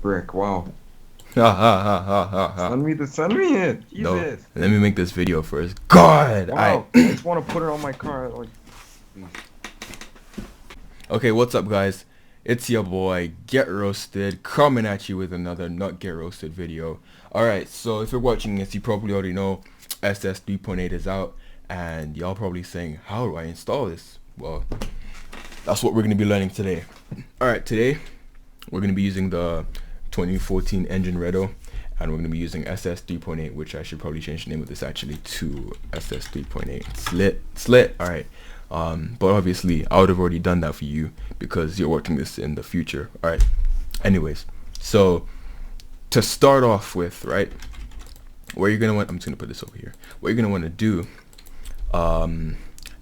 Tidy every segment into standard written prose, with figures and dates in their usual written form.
Brick, wow. Ha ha ha ha ha ha. Send me it. No, Jesus. let me make this video first. God, I. Wow. I just want to put it on my car. Like, please. Okay, what's up, guys? It's your boy Get Roasted coming at you with another Not Get Roasted video. Alright, so if you're watching this, you probably already know SS3.8 is out, and y'all probably saying, how do I install this? Well, that's what we're going to be learning today. Alright, today we're going to be using the 2014 engine Redo, and we're going to be using SS3.8, which I should probably change the name of this actually to SS3.8. Slit. Alright. But obviously I would have already done that for you because you're watching this in the future. Alright. Anyways, so to start off with, right, where you're gonna want, I'm just gonna put this over here. What you're gonna want to do,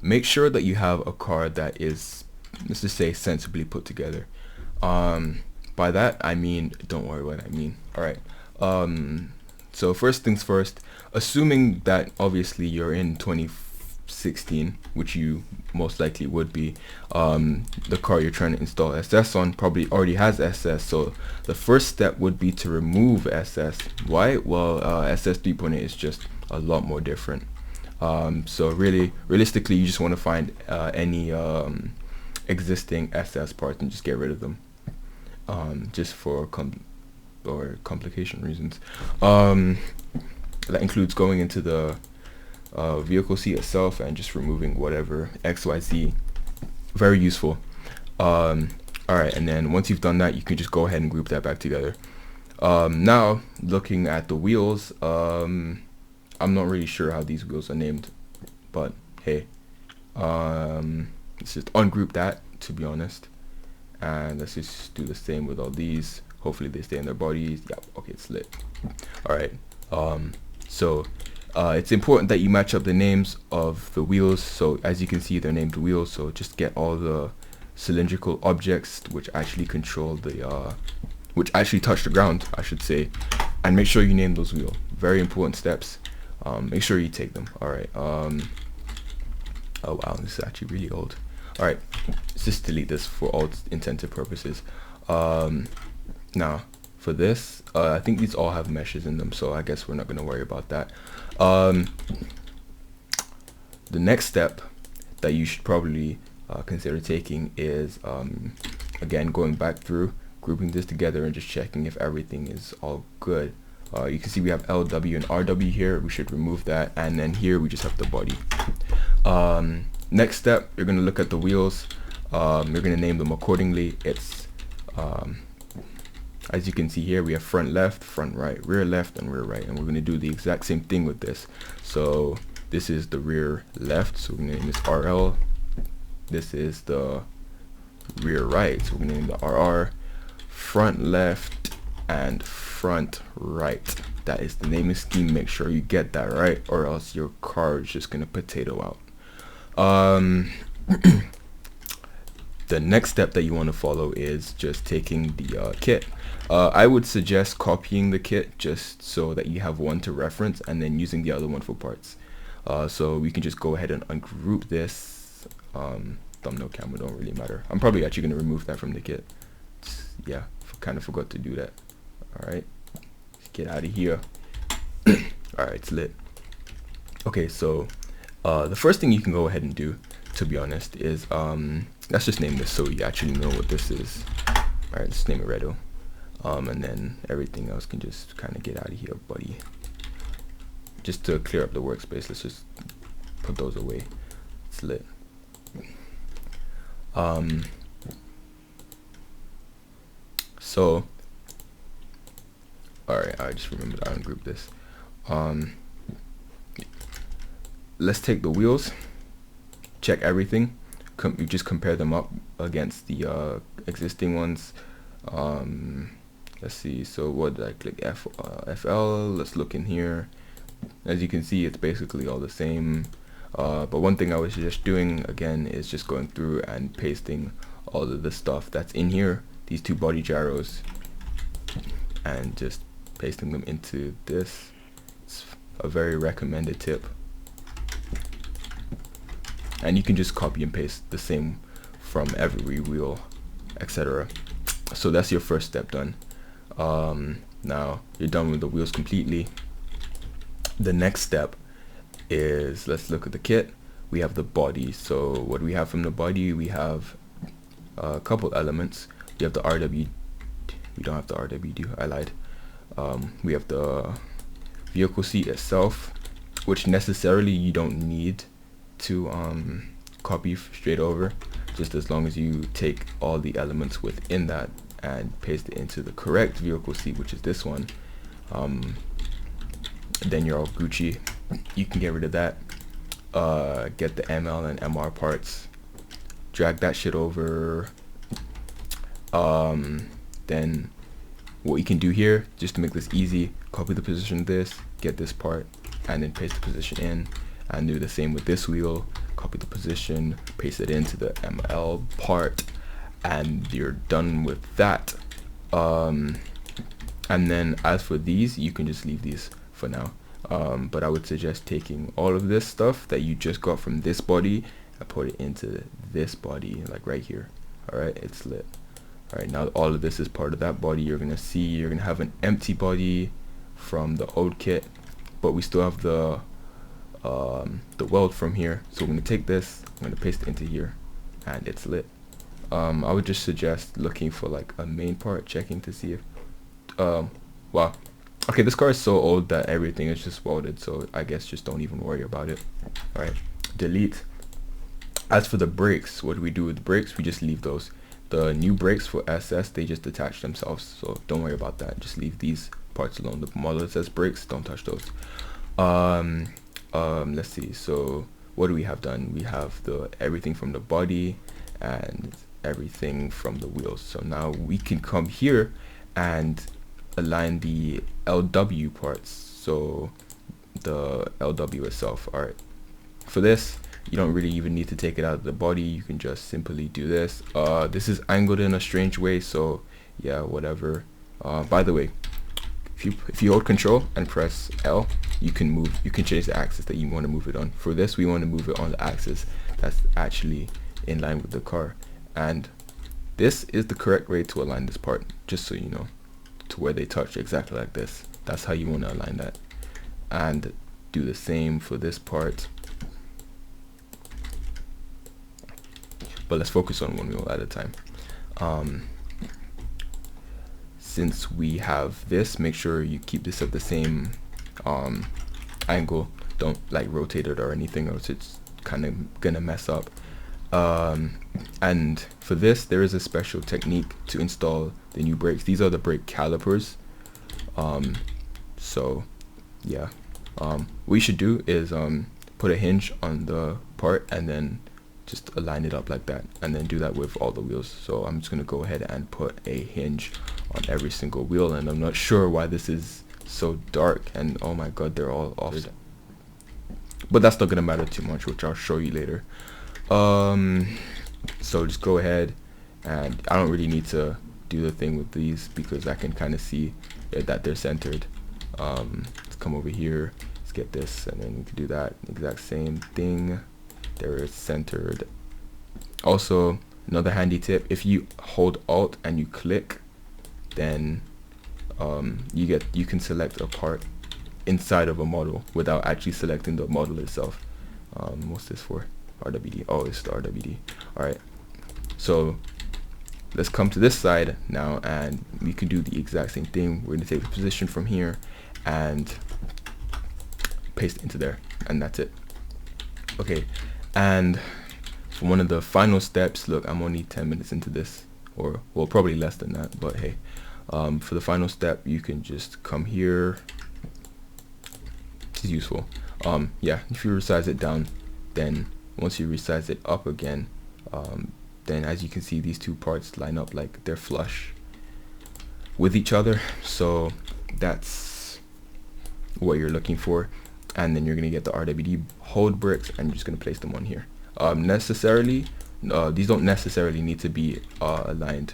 make sure that you have a car that is, let's just say, sensibly put together. By that I mean, don't worry what I mean. Alright. So first things first, assuming that obviously you're in 2016, which you most likely would be, the car you're trying to install SS on probably already has SS, so the first step would be to remove SS. Why? Well, SS 3.8 is just a lot more different. So realistically, you just want to find any existing SS parts and just get rid of them, just for complication reasons. That includes going into the vehicle seat itself and just removing whatever XYZ. Very useful. Alright, and then once you've done that, you can just go ahead and group that back together. Now looking at the wheels, I'm not really sure how these wheels are named, but hey, let's just ungroup that, to be honest, and let's just do the same with all these. Hopefully they stay in their bodies. Yeah, okay, it's lit. Alright, so it's important that you match up the names of the wheels. So as you can see, they're named wheels, so just get all the cylindrical objects which actually control the which actually touch the ground, I should say, and make sure you name those wheels. Very important steps. Make sure you take them. Alright. Oh wow, this is actually really old. Alright, let's just delete this for all intents purposes. Now for this, I think these all have meshes in them, so I guess we're not going to worry about that. The next step that you should probably consider taking is, again, going back through, grouping this together and just checking if everything is all good. You can see we have LW and RW here. We should remove that, and then here we just have the body. Next step, you're going to look at the wheels. You're going to name them accordingly. It's as you can see here, we have front left, front right, rear left, and rear right, and we're going to do the exact same thing with this. So this is the rear left, so we're going to name this RL. This is the rear right, so we're going to name the RR. Front left and front right. That is the naming scheme. Make sure you get that right, or else your car is just going to potato out. The next step that you want to follow is just taking the kit. I would suggest copying the kit just so that you have one to reference, and then using the other one for parts. So we can just go ahead and ungroup this. Thumbnail camera don't really matter. I'm probably actually going to remove that from the kit. Yeah, kind of forgot to do that. Alright, get out of here. Alright, it's lit. Okay, so the first thing you can go ahead and do, to be honest, is let's just name this so you actually know what this is. Alright, let's name it Redo. And then everything else can just kind of get out of here, buddy. Just to clear up the workspace, let's just put those away. It's lit. So alright, I just remembered I ungrouped this. Let's take the wheels, check everything, you just compare them up against the existing ones. Let's see, so what did I click? FL. Let's look in here. As you can see, it's basically all the same, but one thing I was just doing again is just going through and pasting all of the stuff that's in here, these two body gyros, and just pasting them into this. It's a very recommended tip, and you can just copy and paste the same from every wheel, etc. So that's your first step done. Now you're done with the wheels completely. The next step is, let's look at the kit. We have the body. So what we have from the body, we have a couple elements. We have the RW. We don't have the RWD. I lied. We have the vehicle seat itself, which necessarily you don't need to copy straight over, just as long as you take all the elements within that and paste it into the correct vehicle seat, which is this one. Then you're all Gucci. You can get rid of that. Get the ML and MR parts, drag that shit over. Then what you can do here, just to make this easy, copy the position of this, get this part, and then paste the position in, and do the same with this wheel. Copy the position, paste it into the ML part, and you're done with that. And then as for these, you can just leave these for now. But I would suggest taking all of this stuff that you just got from this body and put it into this body, like right here. All right, it's lit. All right, now all of this is part of that body. You're gonna see, you're gonna have an empty body from the old kit, but we still have the weld from here. So we're gonna take this, I'm gonna paste it into here, and it's lit. I would just suggest looking for like a main part, checking to see if wow, okay, this car is so old that everything is just welded, so I guess just don't even worry about it. All right, delete. As for the brakes, what do we do with the brakes? We just leave those. The new brakes for SS, they just attach themselves, so don't worry about that. Just leave these parts alone. The model that says brakes, don't touch those. Let's see, so what do we have done? We have the everything from the body and everything from the wheels. So now we can come here and align the LW parts, so the LW itself. All right, for this you don't really even need to take it out of the body. You can just simply do this. This is angled in a strange way, so yeah, whatever. By the way, if you hold control and press L, you can change the axis that you want to move it on. For this, we want to move it on the axis that's actually in line with the car, and this is the correct way to align this part, just so you know, to where they touch, exactly like this. That's how you want to align that, and do the same for this part. But let's focus on one wheel at a time. Since we have this, make sure you keep this at the same angle. Don't like rotate it or anything, or else it's kind of gonna mess up. And for this, there is a special technique to install the new brakes. These are the brake calipers. So yeah, what you should do is put a hinge on the part and then just align it up like that, and then do that with all the wheels. So I'm just gonna go ahead and put a hinge on every single wheel, and I'm not sure why this is so dark, and oh my god, they're all off, but that's not gonna matter too much, which I'll show you later. So just go ahead, and I don't really need to do the thing with these because I can kind of see that they're centered. Let's come over here, let's get this, and then we can do that exact same thing. They're centered. Also, another handy tip, if you hold Alt and you click, then you can select a part inside of a model without actually selecting the model itself. What's this for? RWD. Oh, it's the RWD. All right, so let's come to this side now, and we can do the exact same thing. We're going to take the position from here and paste it into there, and that's it. Okay, and so one of the final steps, look, I'm only 10 minutes into this, or well, probably less than that, but hey, for the final step, you can just come here. It's useful. Yeah, if you resize it down, then once you resize it up again, then as you can see, these two parts line up like they're flush with each other. So that's what you're looking for. And then you're going to get the RWD hold bricks, and you're just going to place them on here. These don't necessarily need to be aligned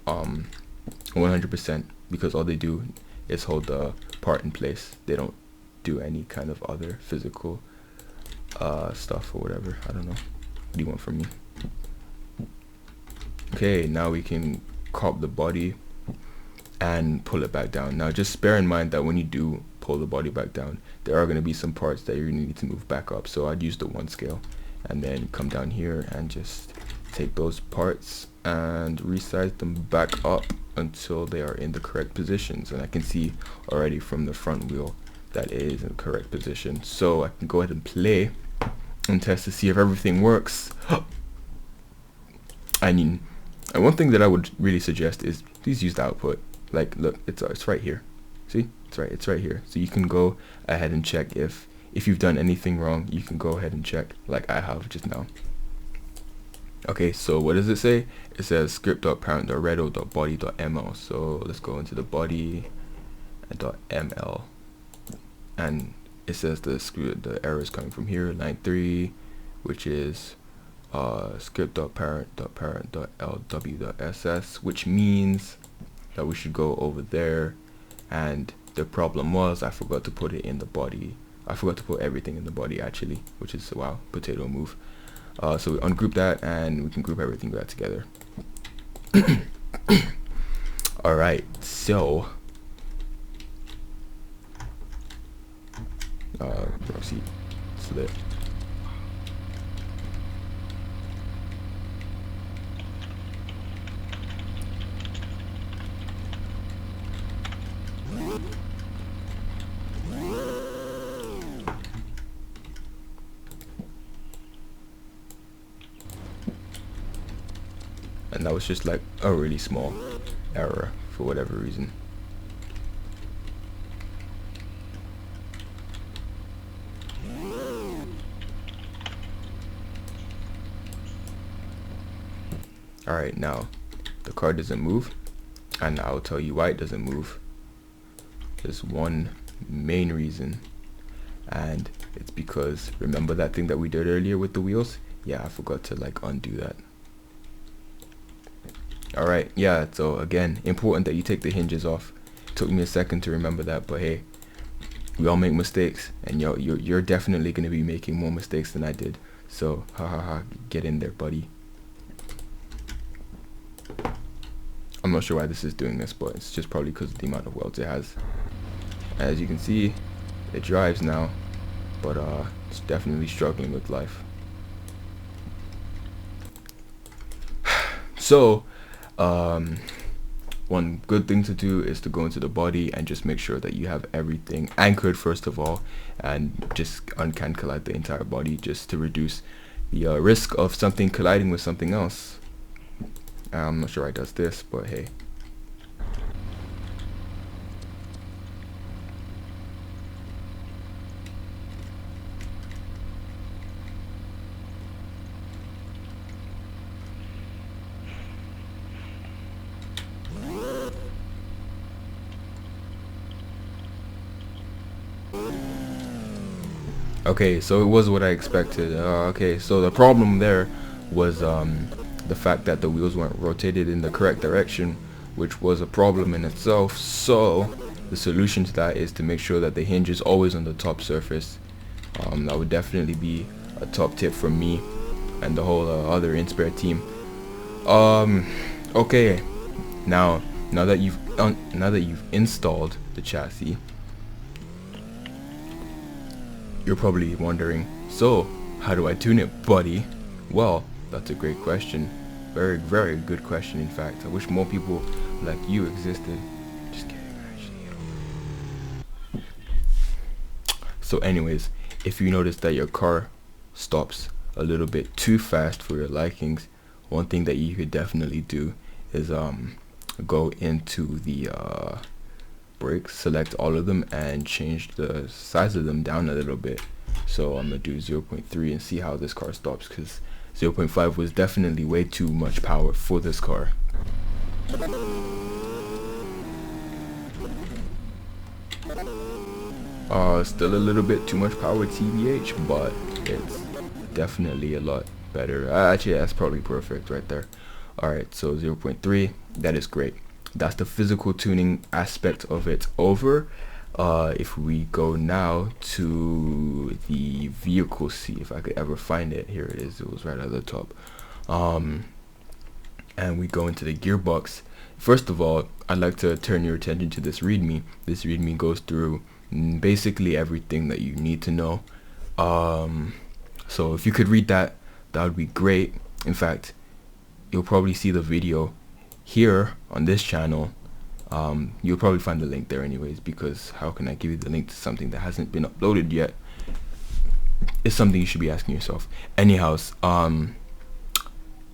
100%, because all they do is hold the part in place. They don't do any kind of other physical stuff or whatever. I don't know. What do you want from me? Okay, now we can cop the body. and pull it back down. Now just bear in mind that when you do pull the body back down, there are going to be some parts that you're going to need to move back up. So I'd use the 1 scale and then come down here and just take those parts and resize them back up until they are in the correct positions. And I can see already from the front wheel that it is in the correct position. So I can go ahead and play and test to see if everything works. I mean, and one thing that I would really suggest is please use the output. Like, look, it's right here. See, it's right here. So you can go ahead and check if you've done anything wrong. You can go ahead and check, like I have just now. Okay, so what does it say? It says script.parent.redo.body.ml. So let's go into the body.ml, and it says the error is coming from here, line 3, which is script.parent.lw.ss, which means that we should go over there. And the problem was I forgot to put it in the body. I forgot to put everything in the body actually, which is, wow, potato move. So we ungroup that and we can group everything back together. Alright, so proceed slip. And that was just like a really small error for whatever reason. Alright, now the car doesn't move, and I'll tell you why it doesn't move. There's one main reason, and it's because, remember that thing that we did earlier with the wheels? Yeah, I forgot to like undo that. Alright, yeah, so again, important that you take the hinges off. It took me a second to remember that, but hey, we all make mistakes, and you're definitely going to be making more mistakes than I did. So, get in there, buddy. I'm not sure why this is doing this, but it's just probably because of the amount of welds it has. As you can see, it drives now, but it's definitely struggling with life. So, one good thing to do is to go into the body and just make sure that you have everything anchored first of all, and just uncan collide the entire body just to reduce the risk of something colliding with something else. I'm not sure why it does this, but hey. Okay, so it was what I expected. Okay, so the problem there was the fact that the wheels weren't rotated in the correct direction, which was a problem in itself. So the solution to that is to make sure that the hinge is always on the top surface. That would definitely be a top tip from me and the whole other INSPARE team. Okay, now that you've installed the chassis, you're probably wondering, so how do I tune it, buddy? Well, that's a great question. Very, very good question, in fact. I wish more people like you existed. Just kidding, actually. So anyways, if you notice that your car stops a little bit too fast for your likings, one thing that you could definitely do is go into the brakes, select all of them, and change the size of them down a little bit. So I'm gonna do 0.3 and see how this car stops, because 0.5 was definitely way too much power for this car. Still a little bit too much power, TBH, but it's definitely a lot better. Actually, that's probably perfect right there. Alright, so 0.3, that is great. That's the physical tuning aspect of it over. If we go now to the vehicle, see if I could ever find it. Here it is. It was right at the top. And we go into the gearbox. first of all, I'd like to turn your attention to this readme. This readme goes through basically everything that you need to know. So if you could read that, that would be great. In fact, you'll probably see the video here on this channel. You'll probably find the link there anyways, because how can I give you the link to something that hasn't been uploaded yet? It's something you should be asking yourself. Anyhow,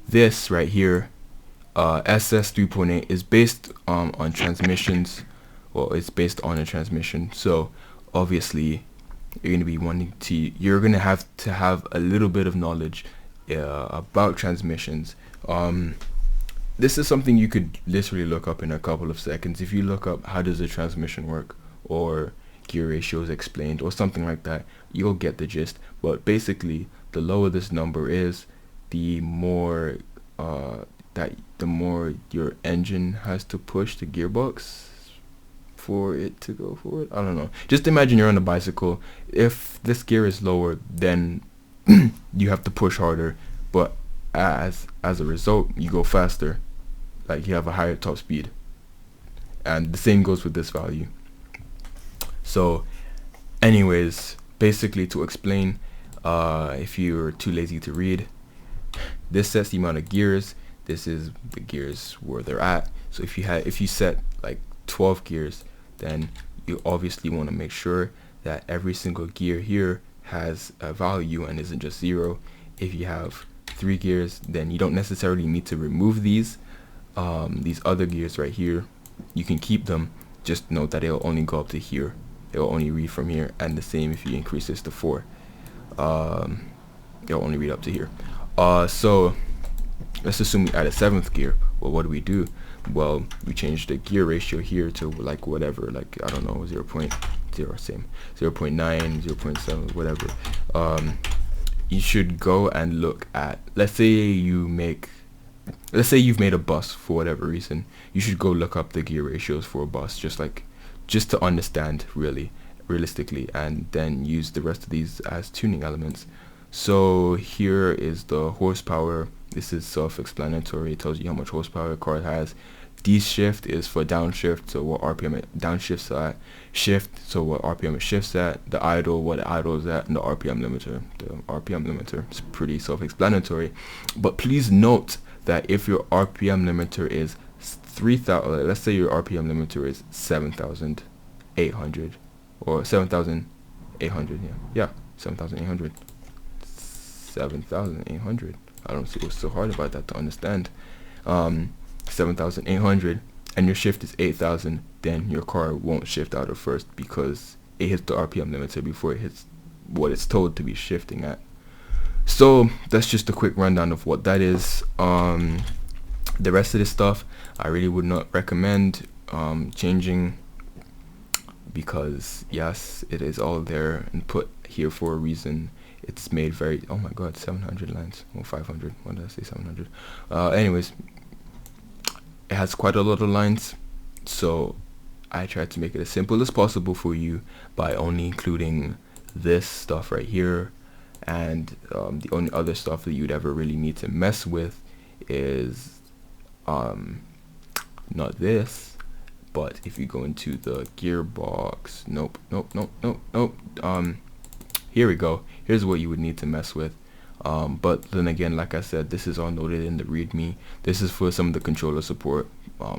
this right here, SS3.8 is based on transmissions. Well, it's based on a transmission, so obviously you're gonna have to have a little bit of knowledge about transmissions. This is something you could literally look up in a couple of seconds. If you look up how does a transmission work, or gear ratios explained, or something like that, you'll get the gist. But basically, the lower this number is, the more the more your engine has to push the gearbox for it to go forward. I don't know. Just imagine you're on a bicycle. If this gear is lower, then you have to push harder, but as a result, you go faster. Like, you have a higher top speed. And the same goes with this value. So anyways, basically, to explain, if you're too lazy to read, this sets the amount of gears. This is the gears where they're at. So if you set like 12 gears, then you obviously want to make sure that every single gear here has a value and isn't just 0. If you have 3 gears, then you don't necessarily need to remove these other gears right here. You can keep them. Just note that it'll only go up to here. It'll only read from here, and the same if you increase this to 4. It'll only read up to here. So let's assume we add a 7th gear. Well, what do? Well, we change the gear ratio here to like whatever, like I don't know, 0.0, same 0.9, 0.7, whatever. You should go and look at, let's say you've made a bus for whatever reason. You should go look up the gear ratios for a bus, just to understand realistically, and then use the rest of these as tuning elements. So here is the horsepower. This is self-explanatory. It tells you how much horsepower a car has. D-shift is for downshift, so what RPM it downshifts at. Shift, so what RPM it shifts at. The idle, what the idle is at. And the RPM limiter. The RPM limiter is pretty self-explanatory. But please note that if your RPM limiter is 3,000, let's say your RPM limiter is 7,800 or 7,800, yeah, 7,800. 7,800. I don't see what's so hard about that to understand. 7,800, and your shift is 8,000, then your car won't shift out of first because it hits the RPM limiter before it hits what it's told to be shifting at. So that's just a quick rundown of what that is. The rest of this stuff I really would not recommend changing, because yes, it is all there and put here for a reason. It's made very, oh my god, 700 lines, or 500, what did I say, 700? Anyways, it has quite a lot of lines, so I tried to make it as simple as possible for you by only including this stuff right here, and the only other stuff that you'd ever really need to mess with is not this, but if you go into the gearbox, nope, here we go. Here's what you would need to mess with. But then again, like I said, this is all noted in the README. This is for some of the controller support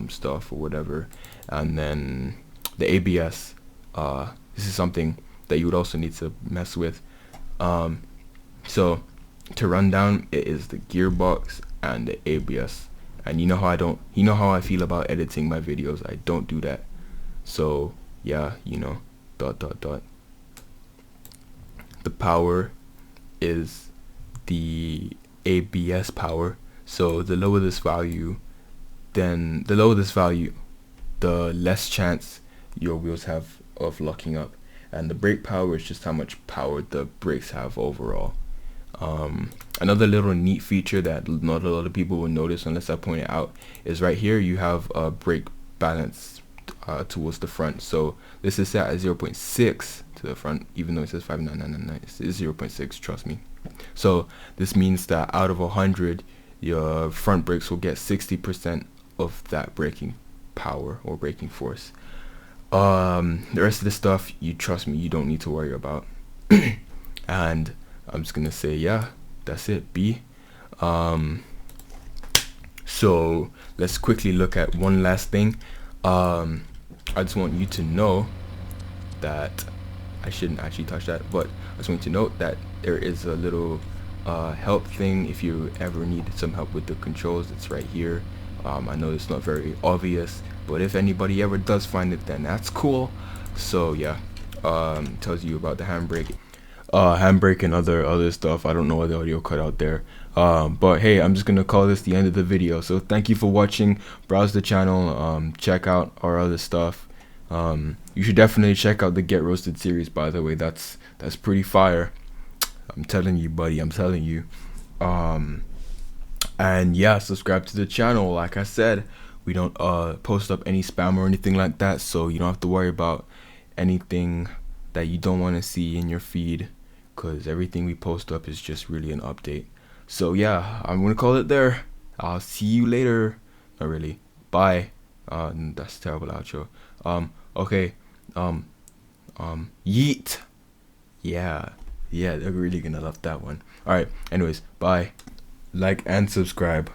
stuff or whatever. And then the ABS, this is something that you would also need to mess with. So to run down, it is the gearbox and the ABS. And you know how I feel about editing my videos. I don't do that. So yeah, the power is the ABS power. So the lower this value, the less chance your wheels have of locking up. And the brake power is just how much power the brakes have overall. Another little neat feature that not a lot of people will notice unless I point it out is right here you have a brake balance towards the front. So this is set at 0.6 to the front, even though it says 59999. It's 0.6, trust me. So this means that out of 100, your front brakes will get 60% of that braking power or braking force. The rest of the stuff, you trust me, you don't need to worry about. And I'm just gonna say, yeah, that's it, B. So let's quickly look at one last thing. I just want you to know that I shouldn't actually touch that, but I just want you to note that there is a little help thing if you ever need some help with the controls. It's right here. I know it's not very obvious, but if anybody ever does find it, then that's cool. So yeah, tells you about the handbrake, and other stuff. I don't know what the audio cut out there. But hey, I'm just gonna call this the end of the video. So thank you for watching. Browse the channel, check out our other stuff. You should definitely check out the Get Roasted series, by the way. That's pretty fire. I'm telling you, buddy, I'm telling you. And yeah, subscribe to the channel. Like I said, we don't post up any spam or anything like that, so you don't have to worry about anything that you don't want to see in your feed, because everything we post up is just really an update. So yeah, I'm gonna call it there. I'll see you later. Not really. Bye. That's a terrible outro. Okay. Yeet. Yeah, they're really gonna love that one. All right, anyways, bye. Like and subscribe.